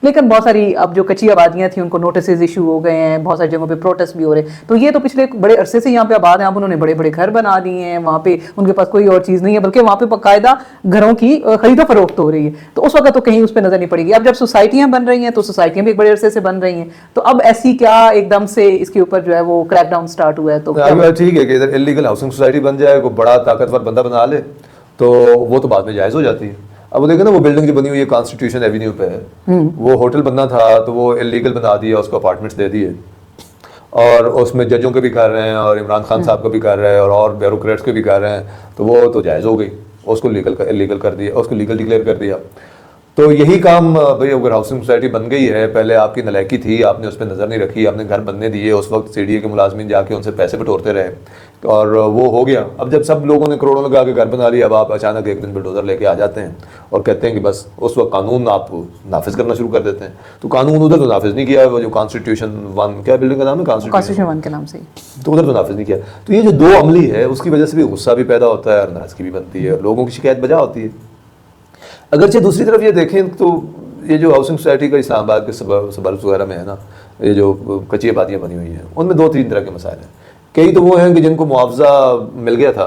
लेकिन बहुत सारी अब जो कच्ची आबादियां थी उनको नोटिस इशू हो गए हैं, बहुत सारी जगहों पे प्रोटेस्ट भी हो रहे हैं। तो ये तो पिछले बड़े अरसे से यहाँ पे आबाद हैं, अब उन्होंने बड़े बड़े घर बना दिए हैं, वहाँ पे उनके पास कोई और चीज़ नहीं है, बल्कि वहाँ पे बाकायदा घरों की खरीदो फरोख्त हो रही है। तो उस वक्त तो कहीं उस पर नजर नहीं पड़ेगी। अब जब सोसाइटियाँ बन रही हैं तो सोसाइटियाँ भी एक बड़े अरसे से बन रही हैं, तो अब ऐसी क्या एकदम से इसके ऊपर जो है वो क्रैकडाउन स्टार्ट हुआ है? तो ठीक है कि इधर इलीगल हाउसिंग सोसाइटी बन जाए, कोई बड़ा ताकतवर बंदा बना ले तो वो तो बाद में जायज़ हो जाती है। अब वो देखें ना, वो बिल्डिंग जो बनी हुई है कॉन्स्टिट्यूशन एवेन्यू पे है, वो होटल बनना था तो वो इलीगल बना दिया, उसको अपार्टमेंट्स दे दिए, और उसमें जजों के भी कर रहे हैं और इमरान खान साहब को भी कर रहे हैं और ब्यूरोक्रेट्स के भी कर रहे हैं, तो वो तो जायज़ हो गई, उसको लीगल कर दिया, उसको लीगल डिक्लेयर कर दिया। तो यही काम भाई, अगर हाउसिंग सोसाइटी बन गई है, पहले आपकी नलायकी थी, आपने उस पर नज़र नहीं रखी, आपने घर बनने दिए, उस वक्त सीडीए के मुलाजमीन जाके उनसे पैसे बटोरते रहे और वो हो गया। अब जब सब लोगों ने करोड़ों लगा के घर बना लिया, अब आप अचानक एक दिन बुलडोज़र लेके आ जाते हैं और कहते हैं कि बस उस वक्त कानून आप नाफिज करना शुरू कर देते हैं। तो कानून उधर तो नाफिज नहीं किया, वो जो कॉन्स्टिट्यूशन 1, क्या बिल्डिंग का नाम है, कॉन्स्टिट्यूशन 1 के नाम से, तो उधर तो नाफिज नहीं किया। तो ये जो दो अमली है उसकी वजह से भी गुस्सा भी पैदा होता है और नाराज़गी भी बनती है और लोगों की शिकायत बजा होती है। अगरचे दूसरी तरफ ये देखें तो ये जो हाउसिंग सोसाइटी का इस्लामाबाद के सबर्ब्स वगैरह में है ना, ये जो कच्ची आबादियाँ बनी हुई हैं, उनमें 2-3 तरह के मसाइल हैं। कई तो वो हैं कि जिनको मुआवजा मिल गया था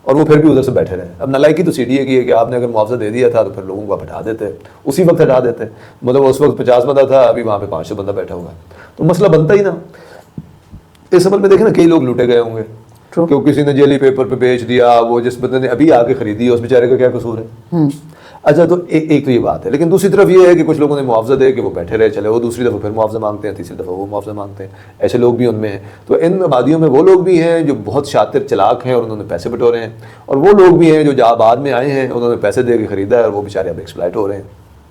और वो फिर भी उधर से बैठे रहे। अब नालायकी तो सीडीए की है कि आपने अगर मुआवजा दे दिया था तो फिर लोगों को आप हटा देते, उसी वक्त हटा देते। मतलब उस वक्त 50 बंदा था, अभी वहाँ पे 500 बंदा बैठा हुआ है, तो मसला बनता ही ना। इस अमल में देखें ना, कई लोग लूटे गए होंगे क्योंकि किसी ने जेली पेपर पे बेच दिया, वो जिस बंदे ने अभी आके खरीदी है उस बेचारे का क्या कसूर है? अच्छा, तो एक तो ये बात है। लेकिन दूसरी तरफ ये है कि कुछ लोगों ने मुआवजा दे के वो बैठे रहे, चले, वो दूसरी दफ़ा फिर मुआवजा मांगते हैं, तीसरी दफ़ा वो मुआवजा मांगते हैं, ऐसे लोग भी उनमें हैं। तो इन आबादियों में वो लोग भी हैं जो बहुत शातिर चलाक हैं और उन्होंने पैसे बटोरे हैं, और वो लोग भी हैं जो आबाद में आए हैं, उन्होंने पैसे दे के ख़रीदा है और वो बेचारे अब एक्सप्लॉइट हो रहे हैं।